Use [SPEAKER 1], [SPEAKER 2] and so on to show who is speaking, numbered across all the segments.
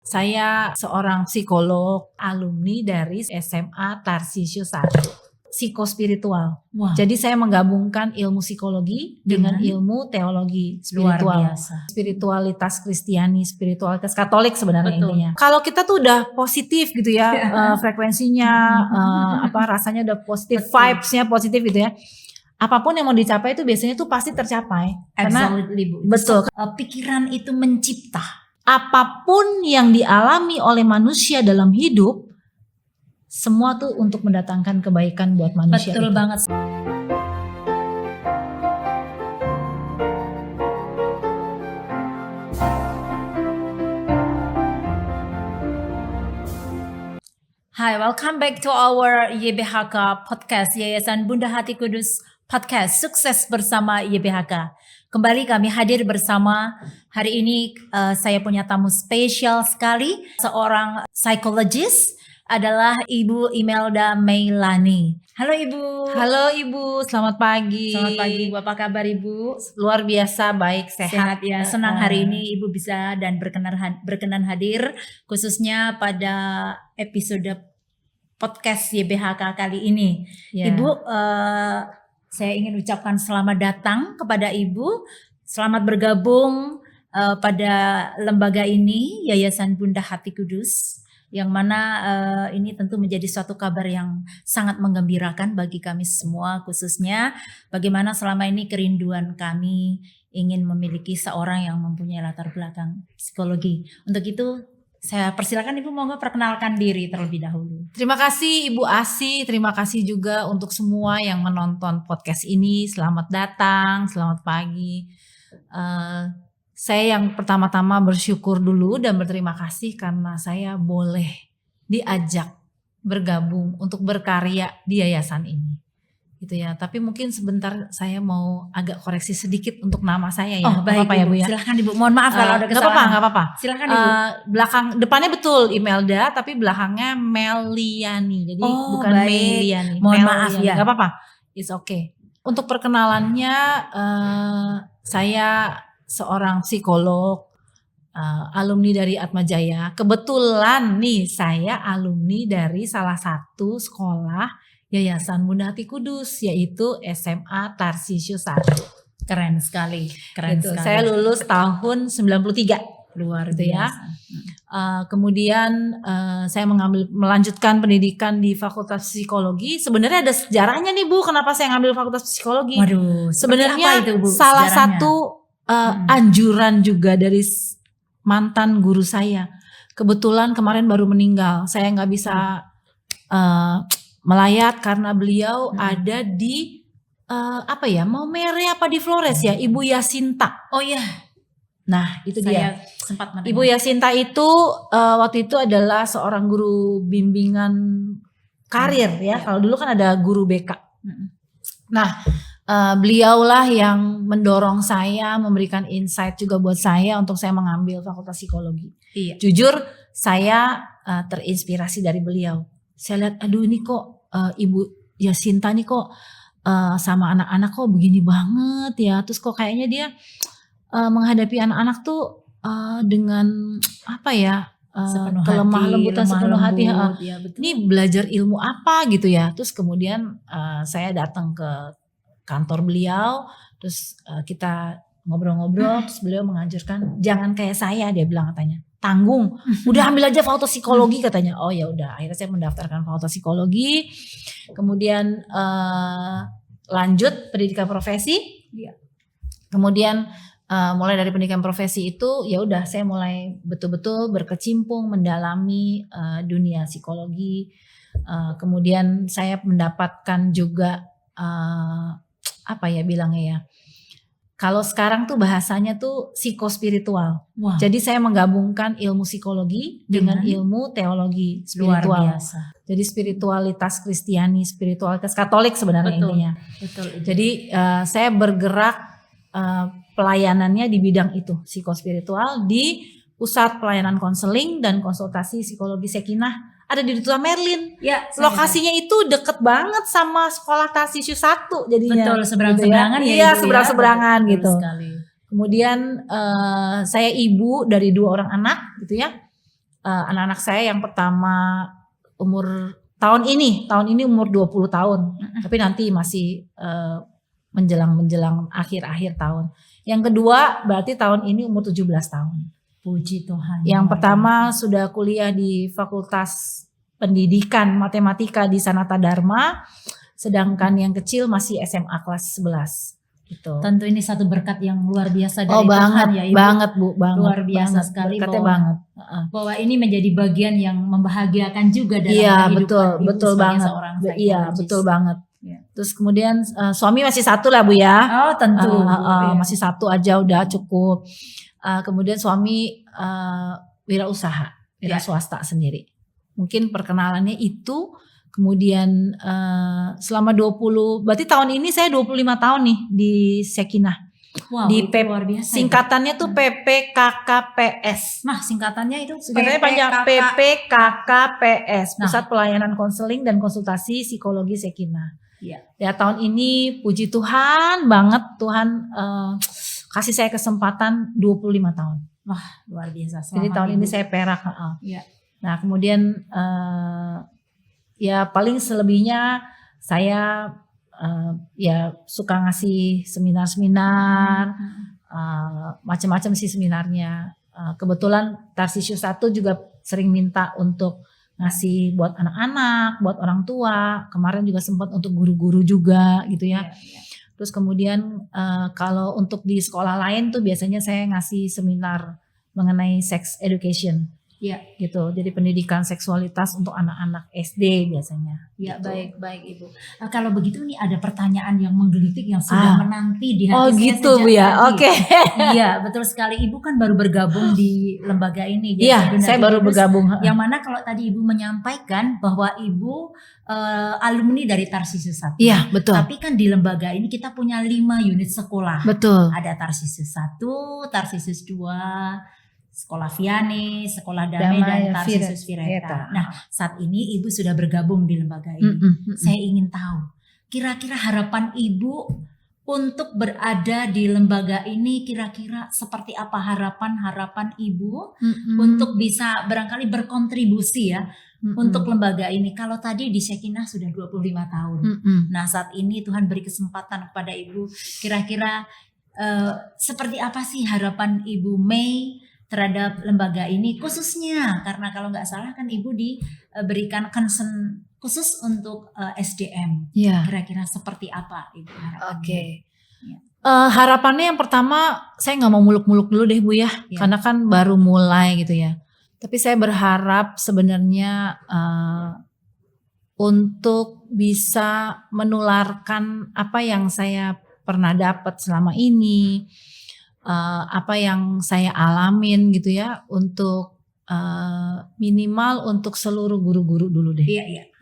[SPEAKER 1] Saya seorang psikolog, alumni dari SMA Tarsisius 1. Psikospiritual.
[SPEAKER 2] Wah,
[SPEAKER 1] Jadi saya menggabungkan ilmu psikologi dengan ilmu teologi spiritual.
[SPEAKER 2] luar biasa.
[SPEAKER 1] Spiritualitas Kristiani, spiritualitas Katolik sebenarnya
[SPEAKER 2] Betul.
[SPEAKER 1] intinya. Kalau kita tuh udah positif gitu ya, frekuensinya, rasanya udah positif,
[SPEAKER 2] Betul.
[SPEAKER 1] vibes-nya positif gitu ya. Apapun yang mau dicapai itu biasanya tuh pasti tercapai. Karena
[SPEAKER 2] Absolutely, Bu.
[SPEAKER 1] betul.
[SPEAKER 2] Pikiran itu mencipta.
[SPEAKER 1] Apapun yang dialami oleh manusia dalam hidup, semua tuh untuk mendatangkan kebaikan buat manusia.
[SPEAKER 2] Betul
[SPEAKER 1] itu.
[SPEAKER 2] banget. Hai, welcome back to our YBHK podcast, Yayasan Bunda Hati Kudus podcast, sukses bersama YBHK. Kembali kami hadir bersama hari ini. Saya punya tamu spesial sekali, seorang psikologis, adalah Ibu Imelda Meilani. Halo Ibu.
[SPEAKER 1] Halo Ibu, selamat pagi.
[SPEAKER 2] Selamat pagi Ibu, apa kabar Ibu?
[SPEAKER 1] Luar biasa, baik, sehat.
[SPEAKER 2] Ya, senang hari ini Ibu bisa dan berkenan hadir khususnya pada episode podcast YBHK kali ini.
[SPEAKER 1] Ya.
[SPEAKER 2] Ibu, saya ingin ucapkan selamat datang kepada Ibu, selamat bergabung pada lembaga ini, Yayasan Bunda Hati Kudus, yang mana ini tentu menjadi suatu kabar yang sangat menggembirakan bagi kami semua, khususnya bagaimana selama ini kerinduan kami ingin memiliki seorang yang mempunyai latar belakang psikologi. Untuk itu saya persilakan Ibu, monggo perkenalkan diri terlebih dahulu.
[SPEAKER 1] Terima kasih Ibu Asi, terima kasih juga untuk semua yang menonton podcast ini. Selamat datang, selamat pagi. Saya yang pertama-tama bersyukur dulu dan berterima kasih karena saya boleh diajak bergabung untuk berkarya di yayasan ini. Gitu ya. Tapi mungkin sebentar saya mau agak koreksi sedikit untuk nama saya ya.
[SPEAKER 2] Oh, baik,
[SPEAKER 1] apa-apa ya Bu ya.
[SPEAKER 2] Silahkan Ibu. Mohon maaf kalau ada kesalahan.
[SPEAKER 1] Enggak apa-apa.
[SPEAKER 2] Silahkan Ibu.
[SPEAKER 1] Belakang depannya betul Imelda, tapi belakangnya Meliani. Jadi bukan
[SPEAKER 2] baik.
[SPEAKER 1] Meliani.
[SPEAKER 2] Mohon maaf ya.
[SPEAKER 1] Enggak apa-apa. It's okay. Untuk perkenalannya, saya seorang psikolog, alumni dari Atmajaya. Kebetulan nih saya alumni dari salah satu sekolah Yayasan Bunda Hati Kudus, yaitu SMA Tarsisius 1.
[SPEAKER 2] Keren sekali, keren
[SPEAKER 1] Gitu.
[SPEAKER 2] sekali.
[SPEAKER 1] Saya lulus tahun 93.
[SPEAKER 2] Luar
[SPEAKER 1] gitu ya.
[SPEAKER 2] biasa.
[SPEAKER 1] Kemudian saya melanjutkan pendidikan di Fakultas Psikologi. Sebenarnya ada sejarahnya nih Bu, kenapa saya ngambil Fakultas Psikologi.
[SPEAKER 2] Waduh,
[SPEAKER 1] sebenarnya
[SPEAKER 2] apa itu, Bu,
[SPEAKER 1] salah
[SPEAKER 2] sejarahnya?
[SPEAKER 1] satu anjuran juga dari mantan guru saya. Kebetulan kemarin baru meninggal. Saya nggak bisa melayat karena beliau ada di Maumere apa di Flores ya, Ibu Yasinta.
[SPEAKER 2] Oh iya.
[SPEAKER 1] Nah itu
[SPEAKER 2] Saya
[SPEAKER 1] dia.
[SPEAKER 2] sempat mendengar.
[SPEAKER 1] Ibu Yasinta itu waktu itu adalah seorang guru bimbingan karir ya. Kalau dulu kan ada guru BK. Nah beliaulah yang mendorong saya, memberikan insight juga buat saya untuk saya mengambil Fakultas Psikologi.
[SPEAKER 2] Iya.
[SPEAKER 1] Jujur saya terinspirasi dari beliau. Saya lihat, aduh ini kok Ibu Yasinta nih kok sama anak-anak kok begini banget ya. Terus kok kayaknya dia menghadapi anak-anak tuh dengan kelemah lembutan, sepenuh hati.
[SPEAKER 2] Ya,
[SPEAKER 1] ini belajar ilmu apa gitu ya. Terus kemudian saya datang ke kantor beliau, terus kita ngobrol-ngobrol, terus beliau menganjurkan jangan kayak saya, dia bilang katanya. Tanggung, udah ambil aja fakultas psikologi katanya. Oh ya udah, akhirnya saya mendaftarkan fakultas psikologi. Kemudian lanjut pendidikan profesi. Kemudian mulai dari pendidikan profesi itu ya udah saya mulai betul-betul berkecimpung mendalami dunia psikologi. Kemudian saya mendapatkan juga kalau sekarang tuh bahasanya tuh psikospiritual.
[SPEAKER 2] Wow.
[SPEAKER 1] Jadi saya menggabungkan ilmu psikologi dengan ilmu teologi spiritual.
[SPEAKER 2] Luar biasa.
[SPEAKER 1] Jadi spiritualitas Kristiani, spiritualitas Katolik sebenarnya intinya.
[SPEAKER 2] Betul.
[SPEAKER 1] Jadi saya bergerak pelayanannya di bidang itu, psikospiritual, di pusat pelayanan konseling dan konsultasi psikologi Sekinah. Ada di Duta Merlin.
[SPEAKER 2] Ya,
[SPEAKER 1] lokasinya itu deket banget sama sekolah Tarsisius 1 jadinya.
[SPEAKER 2] Betul, seberang-seberangan
[SPEAKER 1] gitu
[SPEAKER 2] ya.
[SPEAKER 1] Iya, seberang-seberangan gitu.
[SPEAKER 2] Sekali.
[SPEAKER 1] Kemudian saya ibu dari 2 orang anak gitu ya. anak-anak saya yang pertama tahun ini umur 20 tahun. Tapi nanti masih menjelang akhir tahun. Yang kedua berarti tahun ini umur 17 tahun.
[SPEAKER 2] Puji Tuhan.
[SPEAKER 1] Yang pertama sudah kuliah di Fakultas Pendidikan Matematika di Sanata Dharma, sedangkan yang kecil masih SMA kelas 11 gitu.
[SPEAKER 2] Tentu ini satu berkat yang luar biasa dari
[SPEAKER 1] banget,
[SPEAKER 2] Tuhan ya Ibu.
[SPEAKER 1] Banget Bu, banget.
[SPEAKER 2] Luar biasa
[SPEAKER 1] banget,
[SPEAKER 2] sekali bahwa ini menjadi bagian yang membahagiakan juga dalam kehidupan Ibu
[SPEAKER 1] betul
[SPEAKER 2] sebagai
[SPEAKER 1] banget.
[SPEAKER 2] seorang
[SPEAKER 1] Iya, betul banget.
[SPEAKER 2] Ya.
[SPEAKER 1] Terus kemudian suami masih satu lah Bu ya.
[SPEAKER 2] Oh tentu.
[SPEAKER 1] Masih satu aja udah cukup. Kemudian suami wirausaha, swasta sendiri. Mungkin perkenalannya itu. Kemudian selama 20, berarti tahun ini saya 25 tahun nih di Shekinah.
[SPEAKER 2] Wow,
[SPEAKER 1] di
[SPEAKER 2] luar biasa.
[SPEAKER 1] Singkatannya tuh PPKKPS.
[SPEAKER 2] Nah, singkatannya itu
[SPEAKER 1] panjang PPKKPS, Pusat Pelayanan Konseling dan Konsultasi Psikologi Shekinah. Ya tahun ini puji Tuhan banget, Tuhan kasih saya kesempatan 25 tahun.
[SPEAKER 2] Wah, luar biasa.
[SPEAKER 1] Jadi tahun ini saya perak. Nah, kemudian ya paling selebihnya saya ya suka ngasih seminar-seminar, macam-macam sih seminarnya. Kebetulan Tarsisius 1 juga sering minta untuk ngasih buat anak-anak, buat orang tua. Kemarin juga sempat untuk guru-guru juga gitu ya. Terus kemudian kalau untuk di sekolah lain tuh biasanya saya ngasih seminar mengenai sex education. Gitu. Jadi pendidikan seksualitas untuk anak-anak SD biasanya.
[SPEAKER 2] Ya,
[SPEAKER 1] gitu.
[SPEAKER 2] baik Ibu. Kalau begitu nih ada pertanyaan yang menggelitik yang sudah menanti di hati saya
[SPEAKER 1] gitu
[SPEAKER 2] sejak
[SPEAKER 1] Bu ya.
[SPEAKER 2] tadi.
[SPEAKER 1] Oke.
[SPEAKER 2] Iya, betul sekali. Ibu kan baru bergabung di lembaga ini.
[SPEAKER 1] Iya, saya baru bergabung.
[SPEAKER 2] Yang mana kalau tadi Ibu menyampaikan bahwa Ibu alumni dari Tarsisius 1.
[SPEAKER 1] Iya, betul.
[SPEAKER 2] Tapi kan di lembaga ini kita punya 5 unit sekolah.
[SPEAKER 1] Betul.
[SPEAKER 2] Ada Tarsisius 1, Tarsisius 2, Sekolah Vianney, Sekolah Damai dan Tarsisius Vireta. Nah, saat ini Ibu sudah bergabung di lembaga ini. Saya ingin tahu, kira-kira harapan Ibu untuk berada di lembaga ini, kira-kira seperti apa harapan Ibu untuk bisa barangkali berkontribusi ya untuk lembaga ini. Kalau tadi di Shekinah sudah 25 tahun. Nah, saat ini Tuhan beri kesempatan kepada Ibu, kira-kira seperti apa sih harapan Ibu May terhadap lembaga ini, khususnya karena kalau nggak salah kan Ibu diberikan concern khusus untuk SDM. Kira-kira seperti apa Ibu harapannya?
[SPEAKER 1] Harapannya yang pertama saya nggak mau muluk-muluk dulu deh Bu ya, karena kan baru mulai gitu ya. Tapi saya berharap sebenarnya untuk bisa menularkan apa yang saya pernah dapat selama ini. Apa yang saya alamin gitu ya, untuk minimal untuk seluruh guru-guru dulu deh,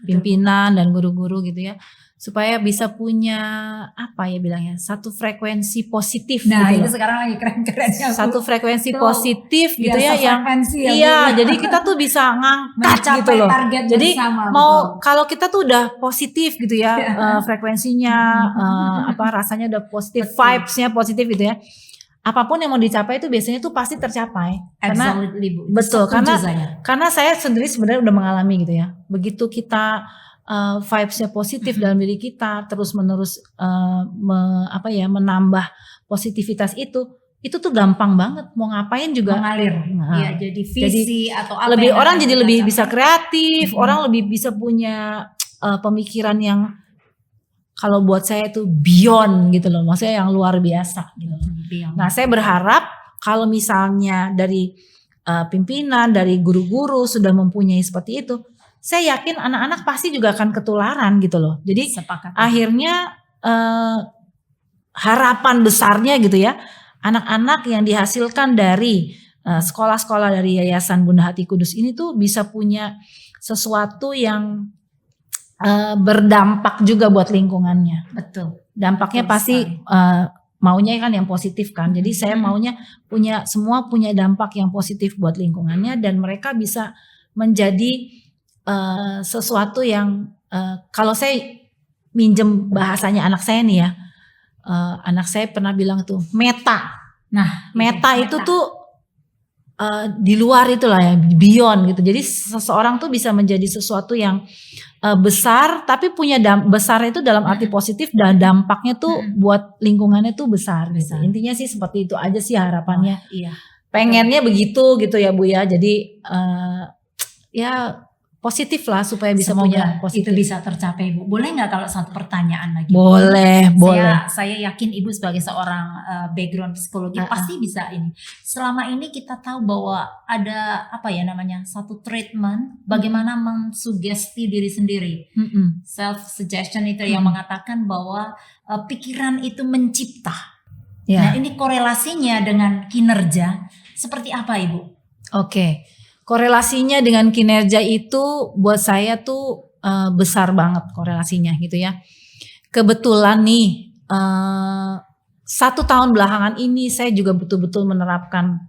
[SPEAKER 1] pimpinan dan guru-guru gitu ya, supaya bisa punya apa ya bilangnya, satu frekuensi positif.
[SPEAKER 2] Nah
[SPEAKER 1] gitu
[SPEAKER 2] itu sekarang lagi keren-kerennya
[SPEAKER 1] satu frekuensi positif gitu ya, yang
[SPEAKER 2] ya,
[SPEAKER 1] jadi kita tuh bisa ngangkat gitu loh. Jadi mau kalau kita tuh udah positif gitu ya, frekuensinya rasanya udah positif, vibesnya positif gitu ya. Apapun yang mau dicapai itu biasanya tuh pasti tercapai. Karena betul, karena saya sendiri sebenarnya udah mengalami gitu ya. Begitu kita vibesnya positif dalam diri kita, terus menerus menambah positivitas itu tuh gampang banget, mau ngapain juga
[SPEAKER 2] mengalir. Jadi visi atau apa
[SPEAKER 1] lebih orang jadi lebih bisa kreatif, orang lebih bisa punya pemikiran yang kalau buat saya itu beyond gitu loh, maksudnya yang luar biasa gitu. Nah, saya berharap kalau misalnya dari pimpinan, dari guru-guru sudah mempunyai seperti itu, saya yakin anak-anak pasti juga akan ketularan gitu loh. Jadi akhirnya harapan besarnya gitu ya, anak-anak yang dihasilkan dari sekolah-sekolah dari Yayasan Bunda Hati Kudus ini tuh bisa punya sesuatu yang berdampak juga buat lingkungannya.
[SPEAKER 2] Betul.
[SPEAKER 1] Dampaknya pasti maunya kan yang positif kan. Jadi saya maunya semua punya dampak yang positif buat lingkungannya, dan mereka bisa menjadi sesuatu yang kalau saya minjem bahasanya anak saya nih ya, anak saya pernah bilang tuh meta. Nah, meta itu tuh di luar itulah ya, beyond gitu. Jadi seseorang tuh bisa menjadi sesuatu yang besar, tapi punya besar itu dalam arti positif dan dampaknya tuh buat lingkungannya tuh besar. Gitu. Intinya sih seperti itu aja sih harapannya.
[SPEAKER 2] Iya.
[SPEAKER 1] Pengennya begitu gitu ya Bu ya. Jadi ya positif lah supaya bisa
[SPEAKER 2] Semoga
[SPEAKER 1] punya positif.
[SPEAKER 2] itu bisa tercapai Bu. Boleh nggak kalau satu pertanyaan lagi?
[SPEAKER 1] Boleh, boleh.
[SPEAKER 2] Saya yakin Ibu sebagai seorang background psikologi pasti bisa ini. Selama ini kita tahu bahwa ada apa ya namanya, satu treatment bagaimana mensugesti diri sendiri. Self suggestion itu yang mengatakan bahwa pikiran itu mencipta. Nah, ini korelasinya dengan kinerja seperti apa Ibu?
[SPEAKER 1] Oke. Korelasinya dengan kinerja itu buat saya tuh besar banget korelasinya gitu ya. Kebetulan nih 1 tahun belakangan ini saya juga betul-betul menerapkan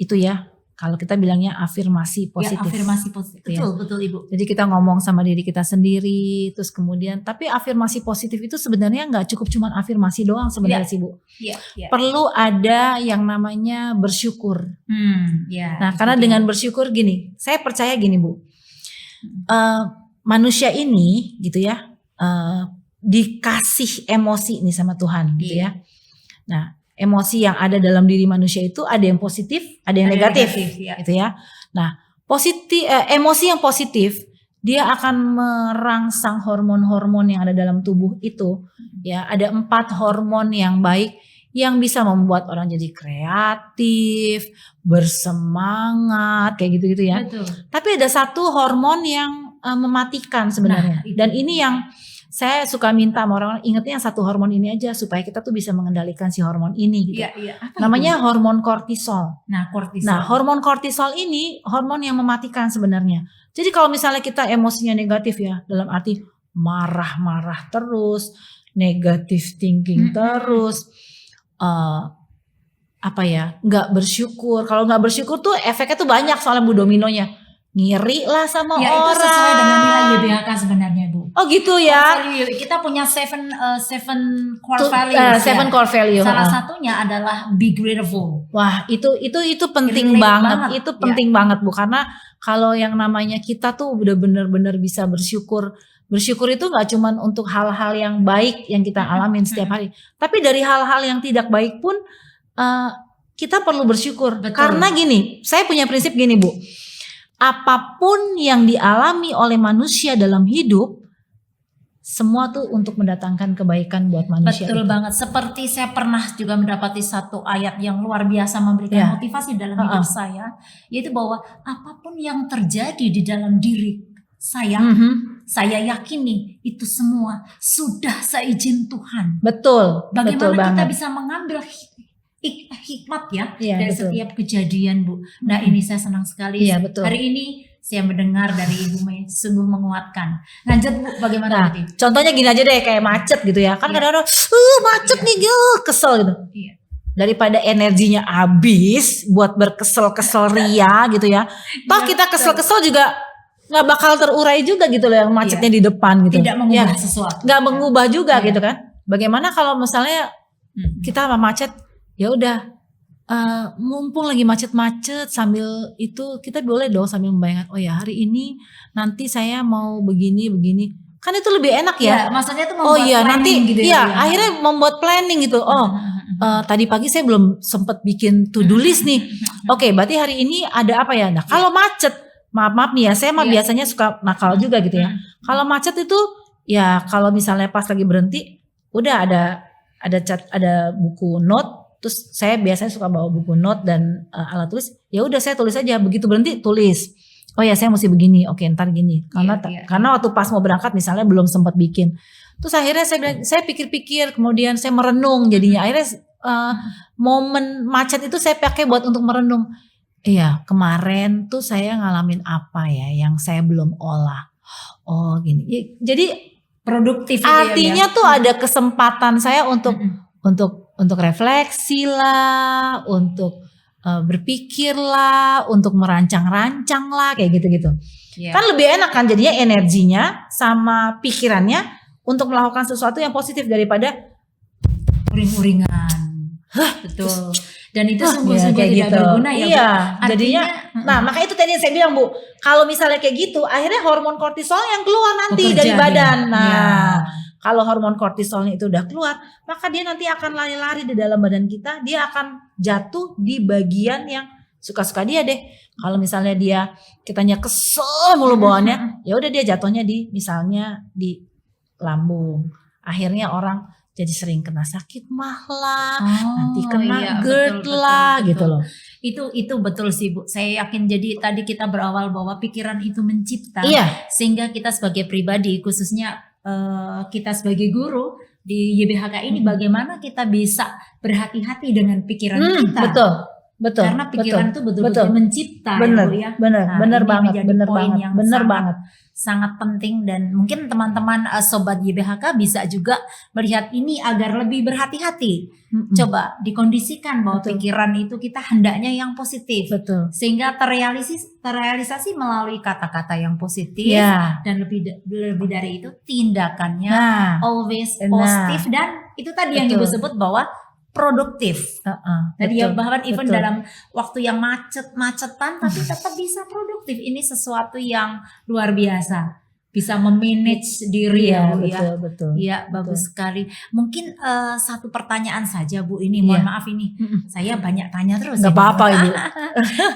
[SPEAKER 1] itu ya. Kalau kita bilangnya afirmasi positif.
[SPEAKER 2] Ya, afirmasi positif. Betul Ibu.
[SPEAKER 1] Jadi kita ngomong sama diri kita sendiri, terus kemudian tapi afirmasi positif itu sebenarnya nggak cukup cuman afirmasi doang sebenarnya sih Bu. Perlu ada yang namanya bersyukur. Nah, karena dengan bersyukur gini, saya percaya gini Bu. Manusia ini gitu ya, dikasih emosi nih sama Tuhan gitu ya. Nah, emosi yang ada dalam diri manusia itu ada yang positif, ada yang negatif gitu ya. Nah, emosi yang positif dia akan merangsang hormon-hormon yang ada dalam tubuh itu. Ya, ada 4 hormon yang baik yang bisa membuat orang jadi kreatif, bersemangat kayak gitu-gitu ya.
[SPEAKER 2] Betul.
[SPEAKER 1] Tapi ada satu hormon yang mematikan sebenarnya. Dan ini yang saya suka minta sama orang, ingetnya yang satu hormon ini aja supaya kita tuh bisa mengendalikan si hormon ini gitu. Namanya hormon kortisol.
[SPEAKER 2] Nah,
[SPEAKER 1] hormon kortisol ini hormon yang mematikan sebenarnya. Jadi kalau misalnya kita emosinya negatif ya, dalam arti marah-marah terus, negative thinking terus, nggak bersyukur. Kalau nggak bersyukur tuh efeknya tuh banyak soalnya Bu, dominonya. Ngiri lah sama orang.
[SPEAKER 2] Itu sesuai dengan nilai YBHK sebenarnya Bu.
[SPEAKER 1] Oh gitu ya.
[SPEAKER 2] Kita punya seven core values.
[SPEAKER 1] Seven core value.
[SPEAKER 2] Salah satunya adalah be grateful.
[SPEAKER 1] Wah itu penting banget. Itu penting banget Bu, karena kalau yang namanya kita tuh udah bener-bener bisa bersyukur. Bersyukur itu nggak cuman untuk hal-hal yang baik yang kita alamin setiap hari, tapi dari hal-hal yang tidak baik pun kita perlu bersyukur. Betul. Karena gini, saya punya prinsip gini Bu. Apapun yang dialami oleh manusia dalam hidup, semua tuh untuk mendatangkan kebaikan buat manusia.
[SPEAKER 2] Betul banget. Seperti saya pernah juga mendapati satu ayat yang luar biasa memberikan motivasi dalam hidup saya, yaitu bahwa apapun yang terjadi di dalam diri saya, saya yakini itu semua sudah seizin Tuhan.
[SPEAKER 1] Betul.
[SPEAKER 2] Bagaimana kita bisa mengambil hikmat dari setiap kejadian Bu. Nah ini saya senang sekali. Hari ini saya mendengar dari Ibu Mei, sungguh menguatkan. Lanjut Bu, bagaimana
[SPEAKER 1] nanti? Contohnya gini aja deh, kayak macet gitu ya. Kan kadang-kadang macet nih kesel gitu. Daripada energinya habis buat berkesel-kesel ria gitu ya. Toh kita kesel-kesel juga nggak bakal terurai juga gitu loh yang macetnya di depan gitu.
[SPEAKER 2] Tidak mengubah sesuatu.
[SPEAKER 1] Nggak mengubah juga gitu kan. Bagaimana kalau misalnya kita macet, ya udah mumpung lagi macet-macet sambil itu kita boleh dong sambil membayangkan, oh ya hari ini nanti saya mau begini kan itu lebih enak ya.
[SPEAKER 2] Maksudnya itu membuat planning
[SPEAKER 1] nanti gitu ya. Akhirnya membuat planning gitu. Tadi pagi saya belum sempat bikin to do list nih. Oke, berarti hari ini ada apa ya? Nah kalau macet, maaf nih ya, saya mah biasanya suka nakal juga gitu ya. Kalau macet itu ya kalau misalnya pas lagi berhenti, udah ada buku note. Terus saya biasanya suka bawa buku note dan alat tulis. Ya udah saya tulis aja, begitu berhenti tulis. Oh ya saya mesti begini, oke ntar gini. Karena waktu pas mau berangkat misalnya belum sempat bikin. Terus akhirnya saya pikir-pikir, kemudian saya merenung jadinya. Akhirnya momen macet itu saya pakai buat untuk merenung. Iya kemarin tuh saya ngalamin apa ya yang saya belum olah. Oh gini. Jadi
[SPEAKER 2] produktif.
[SPEAKER 1] Artinya tuh ada kesempatan saya untuk refleksi lah, untuk berpikir lah, untuk merancang-rancang lah, kayak gitu-gitu. Kan lebih enak kan jadinya energinya sama pikirannya untuk melakukan sesuatu yang positif daripada
[SPEAKER 2] uring-uringan. Betul. Dan itu
[SPEAKER 1] Ya,
[SPEAKER 2] sungguh-sungguh
[SPEAKER 1] kayak
[SPEAKER 2] tidak
[SPEAKER 1] gitu.
[SPEAKER 2] berguna ya, Bu.
[SPEAKER 1] Iya,
[SPEAKER 2] Artinya,
[SPEAKER 1] jadinya nah makanya itu tadi yang saya bilang, Bu, kalau misalnya kayak gitu akhirnya hormon kortisol yang keluar nanti
[SPEAKER 2] bekerja
[SPEAKER 1] dari
[SPEAKER 2] dia.
[SPEAKER 1] badan. Nah,
[SPEAKER 2] Ya.
[SPEAKER 1] kalau hormon kortisolnya itu udah keluar, maka dia nanti akan lari-lari di dalam badan kita, dia akan jatuh di bagian yang suka-suka dia deh. Kalau misalnya dia kitanya kesel mulu bawaannya, ya udah dia jatuhnya di misalnya di lambung. Akhirnya orang jadi sering kena sakit mah lah, nanti kena
[SPEAKER 2] iya,
[SPEAKER 1] GERD
[SPEAKER 2] betul,
[SPEAKER 1] lah
[SPEAKER 2] betul.
[SPEAKER 1] gitu loh.
[SPEAKER 2] Itu betul sih, Bu. Saya yakin, jadi tadi kita berawal bahwa pikiran itu mencipta.
[SPEAKER 1] Iya,
[SPEAKER 2] Sehingga kita sebagai pribadi, khususnya kita sebagai guru di YBHK ini, bagaimana kita bisa berhati-hati dengan pikiran kita.
[SPEAKER 1] betul.
[SPEAKER 2] Karena pikiran itu betul-betul mencipta,
[SPEAKER 1] bener,
[SPEAKER 2] ya, Bu ya.
[SPEAKER 1] bener
[SPEAKER 2] Ini
[SPEAKER 1] banget,
[SPEAKER 2] menjadi
[SPEAKER 1] bener
[SPEAKER 2] poin
[SPEAKER 1] banget,
[SPEAKER 2] yang
[SPEAKER 1] bener
[SPEAKER 2] sangat,
[SPEAKER 1] banget.
[SPEAKER 2] sangat penting, dan mungkin teman-teman sobat YBHK bisa juga melihat ini agar lebih berhati-hati. Coba dikondisikan bahwa
[SPEAKER 1] Betul.
[SPEAKER 2] pikiran itu kita hendaknya yang positif,
[SPEAKER 1] Betul.
[SPEAKER 2] sehingga terrealisasi melalui kata-kata yang positif,
[SPEAKER 1] Ya.
[SPEAKER 2] dan lebih dari itu tindakannya
[SPEAKER 1] Nah,
[SPEAKER 2] always
[SPEAKER 1] nah.
[SPEAKER 2] positif, dan itu tadi yang Ibu
[SPEAKER 1] Betul.
[SPEAKER 2] sebut bahwa produktif. Tadi ya, bahkan even dalam waktu yang macet-macetan tapi tetap bisa produktif. Ini sesuatu yang luar biasa. Bisa memanage diri, ya, Bu ya.
[SPEAKER 1] Betul.
[SPEAKER 2] Iya, bagus sekali. Mungkin satu pertanyaan saja, Bu, ini mohon maaf ini. Saya banyak tanya terus.
[SPEAKER 1] Gak apa-apa, Ibu.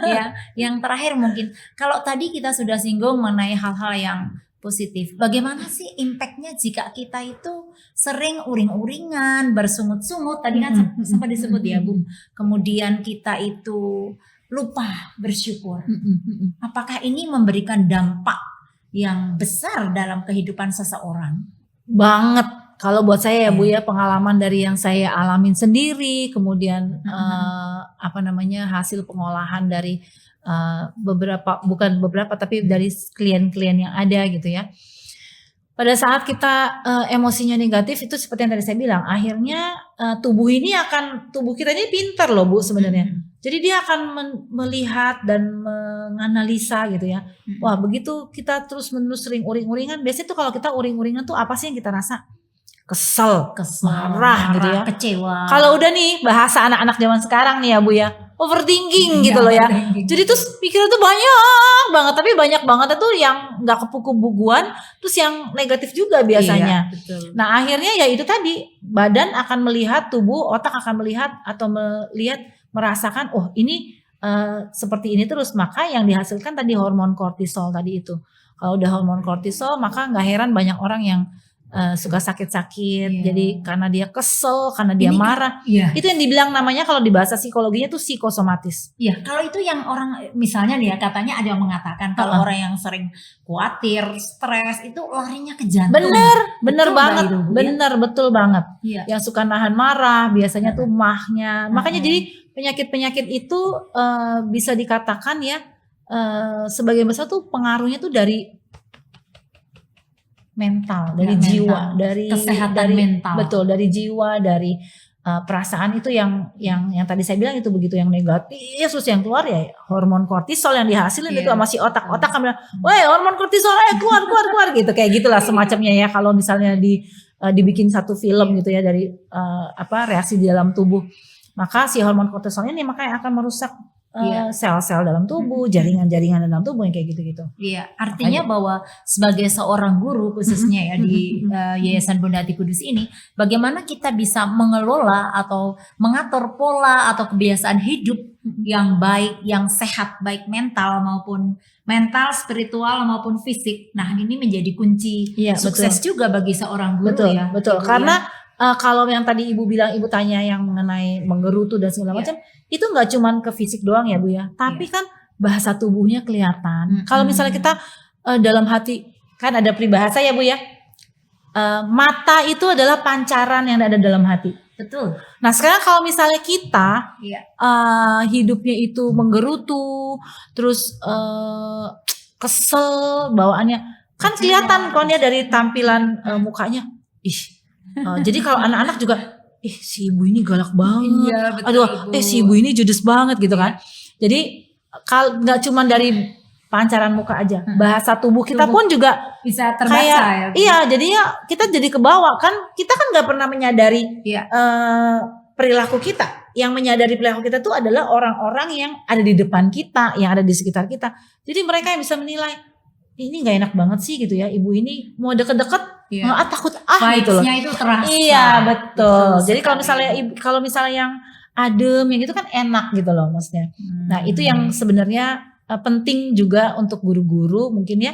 [SPEAKER 2] Ya, yang terakhir mungkin, kalau tadi kita sudah singgung mengenai hal-hal yang positif, bagaimana sih impactnya jika kita itu sering uring-uringan, bersungut-sungut, tadi kan sempat disebut ya, Bu. Kemudian kita itu lupa bersyukur. Apakah ini memberikan dampak yang besar dalam kehidupan seseorang?
[SPEAKER 1] Banget. Kalau buat saya ya, Bu ya, pengalaman dari yang saya alamin sendiri, kemudian hasil pengolahan dari bukan beberapa tapi dari klien-klien yang ada gitu ya. Pada saat kita emosinya negatif, itu seperti yang tadi saya bilang, akhirnya tubuh kita ini pintar loh, Bu, sebenarnya. Jadi dia akan melihat dan menganalisa gitu ya. Wah, begitu kita terus-menerus sering uring-uringan, biasanya tuh kalau kita uring-uringan tuh apa sih yang kita rasa? Kesel, marah gitu ya,
[SPEAKER 2] kecewa.
[SPEAKER 1] Kalau udah nih bahasa anak-anak zaman sekarang nih ya, Bu ya, overthinking gitu loh ya. Jadi terus pikiran tuh banyak banget, tapi banyak banget itu yang nggak kepuku-buguan, terus yang negatif juga biasanya.
[SPEAKER 2] Iya, betul.
[SPEAKER 1] Nah akhirnya ya itu tadi, badan akan melihat, tubuh, otak akan melihat atau merasakan, oh ini seperti ini terus, maka yang dihasilkan tadi hormon kortisol tadi itu. Kalau udah hormon kortisol, maka nggak heran banyak orang yang suka sakit-sakit, jadi karena dia kesel, karena dia marah. Itu yang dibilang namanya kalau di bahasa psikologinya tuh psikosomatis.
[SPEAKER 2] Iya, kalau itu yang orang misalnya nih ya, katanya ada yang mengatakan kalau orang yang sering khawatir, stres itu larinya ke jantung.
[SPEAKER 1] Bener banget,
[SPEAKER 2] itu, Bu,
[SPEAKER 1] betul banget.
[SPEAKER 2] Iya.
[SPEAKER 1] Yang suka nahan marah biasanya tuh mahnya. Makanya jadi penyakit-penyakit itu bisa dikatakan ya sebagian besar tuh pengaruhnya tuh dari mental, dari jiwa, dari
[SPEAKER 2] kesehatan mental.
[SPEAKER 1] Betul, dari jiwa, dari perasaan itu yang tadi saya bilang itu begitu, yang negatif, terus yang keluar ya hormon kortisol yang dihasilin itu sama si otak kan bilang, "Woi, hormon kortisol keluar gitu." Kayak gitulah semacamnya ya, kalau misalnya dibikin satu film gitu ya dari reaksi di dalam tubuh. Maka si hormon kortisolnya nih makanya akan merusak sel-sel dalam tubuh, jaringan-jaringan dalam tubuh yang kayak gitu-gitu.
[SPEAKER 2] Iya, artinya bahwa sebagai seorang guru khususnya ya di Yayasan Bunda Hati Kudus ini, bagaimana kita bisa mengelola atau mengatur pola atau kebiasaan hidup yang baik, yang sehat, baik mental, spiritual maupun fisik. Nah, ini menjadi kunci sukses juga bagi seorang guru.
[SPEAKER 1] Betul. Karena kalau yang tadi Ibu bilang, Ibu tanya yang mengenai menggerutu dan segala macam, itu nggak cuman ke fisik doang ya, Bu ya, tapi kan bahasa tubuhnya kelihatan. Kalau misalnya kita dalam hati, kan ada peribahasa ya, Bu ya, mata itu adalah pancaran yang ada dalam hati.
[SPEAKER 2] Betul.
[SPEAKER 1] Nah sekarang kalau misalnya kita hidupnya itu menggerutu, terus kesel bawaannya, kan kelihatan konnya dari tampilan mukanya. Jadi kalau anak-anak juga, si ibu ini galak banget.
[SPEAKER 2] Iya, betul,
[SPEAKER 1] si ibu ini judes banget gitu kan. Jadi nggak cuma dari pancaran muka aja, bahasa tubuh kita pun juga
[SPEAKER 2] bisa terbaca
[SPEAKER 1] jadinya kita jadi kebawa kan. Kita kan nggak pernah menyadari perilaku kita. yang menyadari perilaku kita tuh adalah orang-orang yang ada di depan kita, yang ada di sekitar kita. Jadi mereka yang bisa menilai, ini nggak enak banget sih gitu ya, ibu ini mau deket-deket nggak takut gitu loh.
[SPEAKER 2] Vibes-nya itu terasa.
[SPEAKER 1] Iya betul. Jadi kalau
[SPEAKER 2] sekali.
[SPEAKER 1] misalnya yang adem yang itu kan enak gitu loh maksudnya. Nah itu yang sebenarnya penting juga untuk guru-guru mungkin ya,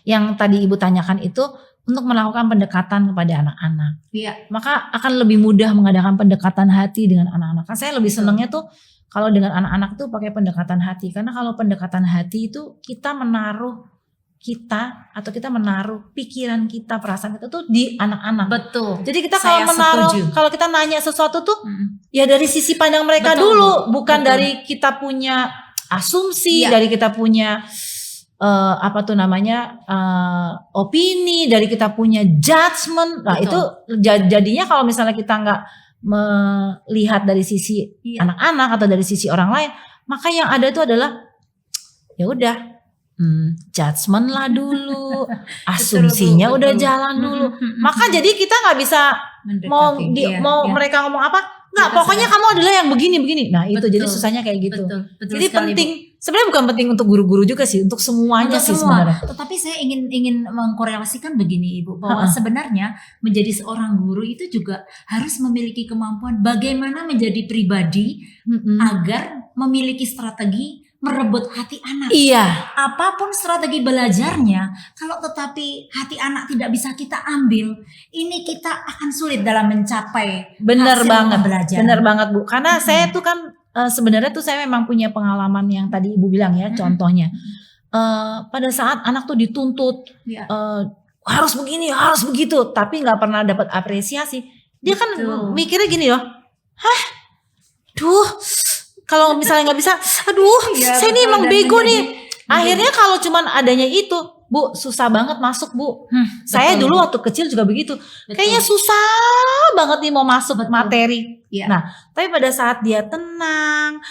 [SPEAKER 1] yang tadi ibu tanyakan itu untuk melakukan pendekatan kepada anak-anak.
[SPEAKER 2] Iya.
[SPEAKER 1] Maka akan lebih mudah mengadakan pendekatan hati dengan anak-anak. Kan saya lebih senangnya tuh kalau dengan anak-anak tuh pakai pendekatan hati. Karena kalau pendekatan hati itu kita menaruh pikiran kita, perasaan kita tuh di anak-anak.
[SPEAKER 2] Betul.
[SPEAKER 1] Jadi kita
[SPEAKER 2] Saya
[SPEAKER 1] kalau kita nanya sesuatu tuh ya dari sisi pandang mereka
[SPEAKER 2] Betul,
[SPEAKER 1] dulu, bukan
[SPEAKER 2] betul.
[SPEAKER 1] dari kita punya asumsi,
[SPEAKER 2] Iya.
[SPEAKER 1] dari kita punya opini, dari kita punya judgement. Nah
[SPEAKER 2] Betul.
[SPEAKER 1] itu jadinya kalau misalnya kita nggak melihat dari sisi anak-anak atau dari sisi orang lain, maka yang ada itu adalah ya udah judgement lah dulu, asumsinya
[SPEAKER 2] betul.
[SPEAKER 1] udah jalan dulu. Maka jadi kita nggak bisa
[SPEAKER 2] Mendekati, iya.
[SPEAKER 1] mereka ngomong apa, nggak,
[SPEAKER 2] Kita
[SPEAKER 1] pokoknya kamu adalah yang begini. Nah itu jadi susahnya kayak gitu.
[SPEAKER 2] Betul
[SPEAKER 1] Jadi
[SPEAKER 2] sekali,
[SPEAKER 1] penting, sebenarnya bukan penting untuk guru-guru juga sih, untuk semuanya
[SPEAKER 2] Untuk
[SPEAKER 1] sih
[SPEAKER 2] semua.
[SPEAKER 1] sebenarnya.
[SPEAKER 2] Tetapi saya ingin mengkorelasikan begini Ibu, bahwa sebenarnya menjadi seorang guru itu juga harus memiliki kemampuan bagaimana menjadi pribadi agar memiliki strategi merebut hati anak.
[SPEAKER 1] Iya.
[SPEAKER 2] Apapun strategi belajarnya, kalau tetapi hati anak tidak bisa kita ambil, ini kita akan sulit dalam mencapai
[SPEAKER 1] Bener
[SPEAKER 2] hasil
[SPEAKER 1] banget,
[SPEAKER 2] pembelajaran.
[SPEAKER 1] bener banget Bu. Karena saya tuh kan sebenarnya tuh saya memang punya pengalaman yang tadi Ibu bilang ya, contohnya. Pada saat anak tuh dituntut harus begini, harus begitu, tapi nggak pernah dapat apresiasi. Dia kan mikirnya gini loh, kalau misalnya nggak bisa, saya ini emang bego nih. Akhirnya kalau cuman adanya itu, Bu, susah banget masuk Bu. Saya dulu waktu kecil juga begitu. Kayaknya susah banget nih mau masuk materi. Nah, tapi pada saat dia tenang,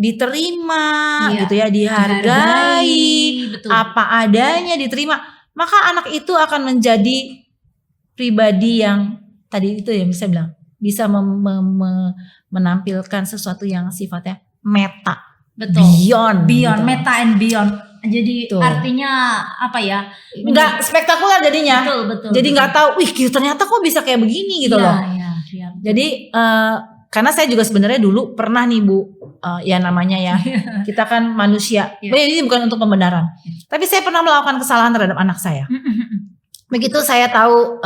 [SPEAKER 1] diterima, gitu ya, dihargai, apa adanya diterima, maka anak itu akan menjadi pribadi yang tadi itu ya bisa bilang bisa menampilkan sesuatu yang sifatnya meta. Beyond gitu.
[SPEAKER 2] Meta and beyond. Jadi artinya apa ya?
[SPEAKER 1] Nggak spektakuler jadinya.
[SPEAKER 2] Betul.
[SPEAKER 1] Jadi nggak tahu, ternyata kok bisa kayak begini gitu loh. Jadi karena saya juga sebenarnya dulu pernah nih Bu, ya namanya ya, kita kan manusia. Ini bukan untuk pembenaran. Tapi saya pernah melakukan kesalahan terhadap anak saya. Begitu saya tahu,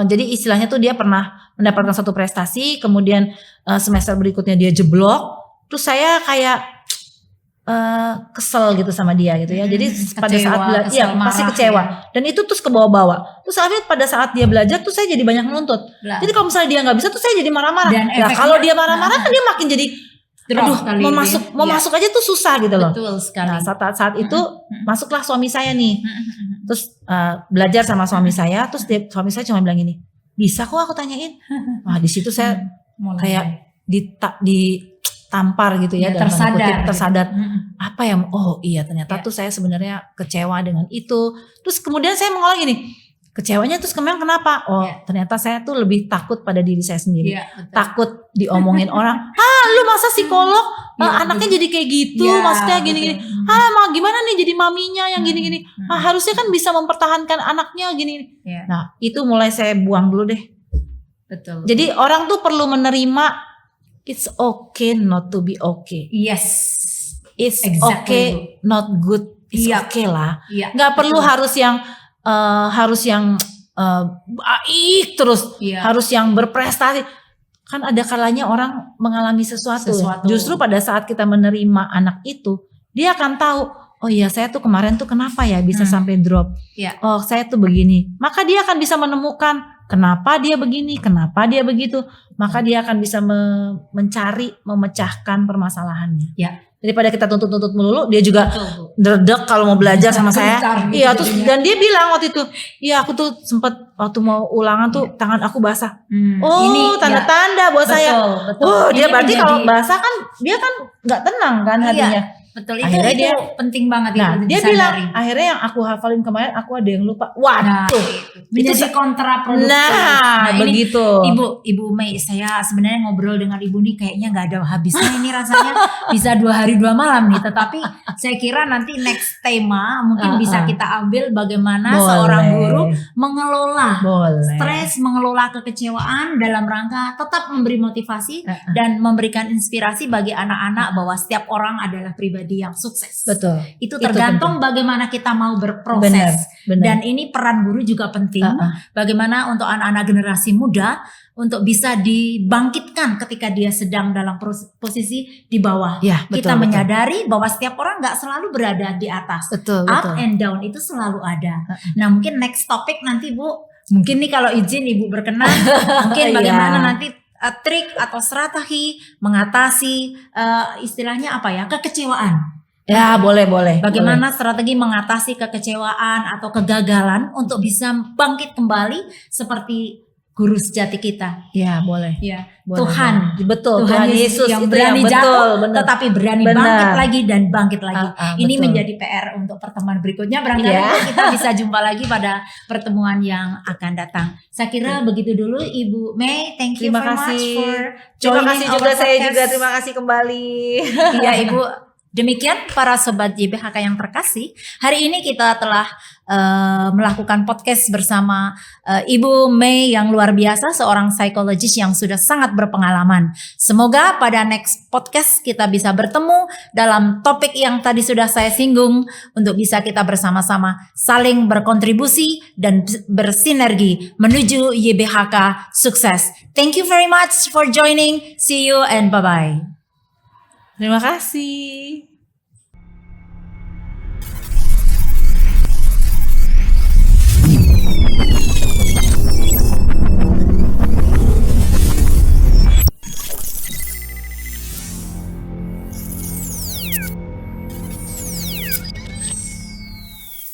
[SPEAKER 1] jadi istilahnya tuh dia pernah mendapatkan satu prestasi, kemudian semester berikutnya dia jeblok, terus saya kayak kesel gitu sama dia gitu ya. Jadi pada saat belajar pasti kecewa. Dan itu terus ke bawah-bawah. Terus akhirnya pada saat dia belajar tuh saya jadi banyak menuntut. Jadi kalau misalnya dia nggak bisa tuh saya jadi marah-marah. Nah kalau dia marah-marah kan dia makin jadi mau masuk aja tuh susah gitu loh.
[SPEAKER 2] Betul sekali.
[SPEAKER 1] Nah saat itu masuklah suami saya nih. Terus belajar sama suami saya. Terus suami saya cuma bilang gini, bisa kok aku tanyain. Wah di situ saya kayak ditampar gitu ya, tersadar. Apa yang ternyata tuh saya sebenarnya kecewa dengan itu. Terus kemudian saya mengolah gini, kecewanya terus kemudian kenapa? Ternyata saya tuh lebih takut pada diri saya sendiri. Takut diomongin orang, lu masa psikolog anaknya jadi kayak gitu, maksudnya gini-gini. Gimana nih jadi maminya yang gini-gini. Harusnya kan bisa mempertahankan anaknya gini. Nah itu mulai saya buang dulu deh.
[SPEAKER 2] Betul.
[SPEAKER 1] Jadi orang tuh perlu menerima it's okay not to be okay.
[SPEAKER 2] Yes.
[SPEAKER 1] It's okay not good. It's okay lah. Gak perlu harus yang baik terus, harus yang berprestasi. Kan ada kalanya orang mengalami sesuatu. Justru pada saat kita menerima anak itu, dia akan tahu, oh iya saya tuh kemarin tuh kenapa ya bisa sampai drop. Oh saya tuh begini. Maka dia akan bisa menemukan kenapa dia begini, kenapa dia begitu. Maka dia akan bisa mencari, memecahkan permasalahannya. Daripada kita tuntut-tuntut melulu, dia juga dredeg kalau mau belajar sama saya. Terus dan dia bilang waktu itu, aku tuh sempet waktu mau ulangan tuh tangan aku basah. Ini tanda-tanda buat saya. Dia berarti kalau basah kan dia kan nggak tenang kan hatinya.
[SPEAKER 2] Betul,
[SPEAKER 1] Akhirnya
[SPEAKER 2] itu
[SPEAKER 1] dia-
[SPEAKER 2] penting banget
[SPEAKER 1] Nah,
[SPEAKER 2] itu
[SPEAKER 1] dia
[SPEAKER 2] disadari.
[SPEAKER 1] bilang akhirnya yang aku hafalin kemarin aku ada yang lupa.
[SPEAKER 2] Nah,
[SPEAKER 1] Waduh.
[SPEAKER 2] menjadi
[SPEAKER 1] Itu
[SPEAKER 2] kontraproduktif.
[SPEAKER 1] Nah,
[SPEAKER 2] ini
[SPEAKER 1] begitu.
[SPEAKER 2] Ibu Mei, saya sebenarnya ngobrol dengan Ibu nih kayaknya nggak ada habisnya ini rasanya bisa 2 hari 2 malam nih. Tetapi saya kira nanti next tema mungkin bisa kita ambil bagaimana
[SPEAKER 1] Boleh.
[SPEAKER 2] seorang guru mengelola
[SPEAKER 1] Boleh.
[SPEAKER 2] stres, mengelola kekecewaan dalam rangka tetap memberi motivasi dan memberikan inspirasi bagi anak-anak bahwa setiap orang adalah pribadi yang sukses.
[SPEAKER 1] Betul.
[SPEAKER 2] Itu tergantung bagaimana kita mau berproses.
[SPEAKER 1] Benar.
[SPEAKER 2] Dan ini peran guru juga penting. Bagaimana untuk anak-anak generasi muda untuk bisa dibangkitkan ketika dia sedang dalam posisi di bawah.
[SPEAKER 1] Ya, betul,
[SPEAKER 2] Kita menyadari bahwa setiap orang nggak selalu berada di atas.
[SPEAKER 1] Betul.
[SPEAKER 2] Up and down itu selalu ada. Nah, mungkin next topic nanti Bu, mungkin nih kalau izin Ibu berkenan, mungkin bagaimana nanti trik atau strategi mengatasi istilahnya apa ya, kekecewaan.
[SPEAKER 1] Ya, boleh.
[SPEAKER 2] Bagaimana strategi mengatasi kekecewaan atau kegagalan untuk bisa bangkit kembali seperti guru sejati kita.
[SPEAKER 1] Ya, boleh.
[SPEAKER 2] Ya,
[SPEAKER 1] Boleh,
[SPEAKER 2] Tuhan.
[SPEAKER 1] boleh. Betul. Tuhan Yesus
[SPEAKER 2] yang
[SPEAKER 1] itu
[SPEAKER 2] berani
[SPEAKER 1] yang
[SPEAKER 2] jatuh,
[SPEAKER 1] betul, benar.
[SPEAKER 2] tetapi berani
[SPEAKER 1] Benar.
[SPEAKER 2] bangkit lagi dan bangkit lagi. Ini
[SPEAKER 1] betul.
[SPEAKER 2] menjadi PR untuk pertemuan berikutnya. Barangkali kita bisa jumpa lagi pada pertemuan yang akan datang. Saya kira begitu dulu Ibu Mei. Thank you
[SPEAKER 1] Terima
[SPEAKER 2] very
[SPEAKER 1] kasih.
[SPEAKER 2] much for
[SPEAKER 1] Terima
[SPEAKER 2] joining
[SPEAKER 1] kasih
[SPEAKER 2] our
[SPEAKER 1] juga saya
[SPEAKER 2] podcast.
[SPEAKER 1] juga terima kasih kembali.
[SPEAKER 2] Iya Ibu. Demikian para sobat YBHK yang terkasih, hari ini kita telah melakukan podcast bersama Ibu Mei yang luar biasa, seorang psikologis yang sudah sangat berpengalaman. Semoga pada next podcast kita bisa bertemu dalam topik yang tadi sudah saya singgung untuk bisa kita bersama-sama saling berkontribusi dan bersinergi menuju YBHK sukses. Thank you very much for joining. See you and bye-bye.
[SPEAKER 1] Terima kasih.